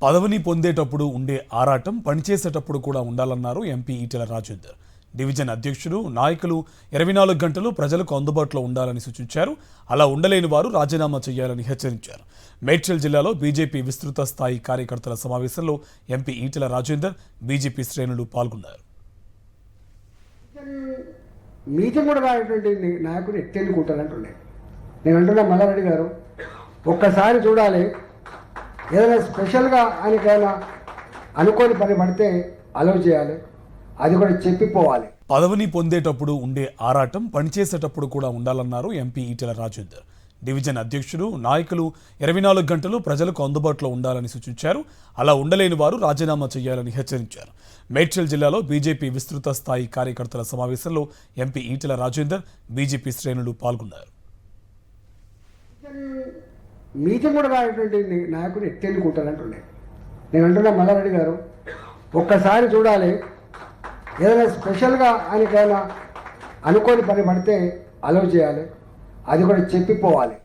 పదవిని పొందేటప్పుడు ఉండే ఆరాటం పనిచేసేటప్పుడు కూడా ఉండాలన్నారు ఎంపీ ఈటెల రాజేందర్. డివిజన్ అధ్యక్షుడు, నాయకులు 24 గంటలు ప్రజలకు అందుబాటులో ఉండాలని సూచించారు. అలా ఉండలేని వారు రాజీనామా చేయాలని హెచ్చరించారు. మేడ్చల్ జిల్లాలో బీజేపీ విస్తృత స్థాయి కార్యకర్తల సమావేశంలో ఎంపీ ఈటెల రాజేందర్, బీజేపీ శ్రేణులు పాల్గొన్నారు. మీటింగ్ కూడా రానటువంటి నాయకుడు ఎత్తెళ్ళుకుంటారంటున్నాయి. నేను అంటున్నా మల్లారెడ్డి గారు, ఒక్కసారి చూడాలి. ఏదైనా స్పెషల్గా ఆయనకైనా అనుకోని పని పడితే అలౌ చేయాలి, అది కూడా చెప్పిపోవాలి. పదవిని పొందేటప్పుడు ఉండే ఆరాటం పనిచేసేటప్పుడు కూడా ఉండాలన్నారు ఎంపీ ఈటెల రాజేందర్. డివిజన్ అధ్యక్షుడు, నాయకులు 24 గంటలు ప్రజలకు అందుబాటులో ఉండాలని సూచించారు. అలా ఉండలేని వారు రాజీనామా చేయాలని హెచ్చరించారు. మేడ్చల్ జిల్లాలో బీజేపీ విస్తృత స్థాయి కార్యకర్తల సమావేశంలో ఎంపీ ఈటెల రాజేందర్, బీజేపీ శ్రేణులు పాల్గొన్నారు. మీటింగ్ కూడా రానటువంటి నాయకుడు ఎత్తెళ్ళుకుంటారంటున్నాయి. నేను అంటున్నా మల్లారెడ్డి గారు, ఒక్కసారి చూడాలి. ఏదైనా స్పెషల్గా ఆయనకైనా అనుకోని పని పడితే అలౌ చేయాలి, అది కూడా చెప్పిపోవాలి.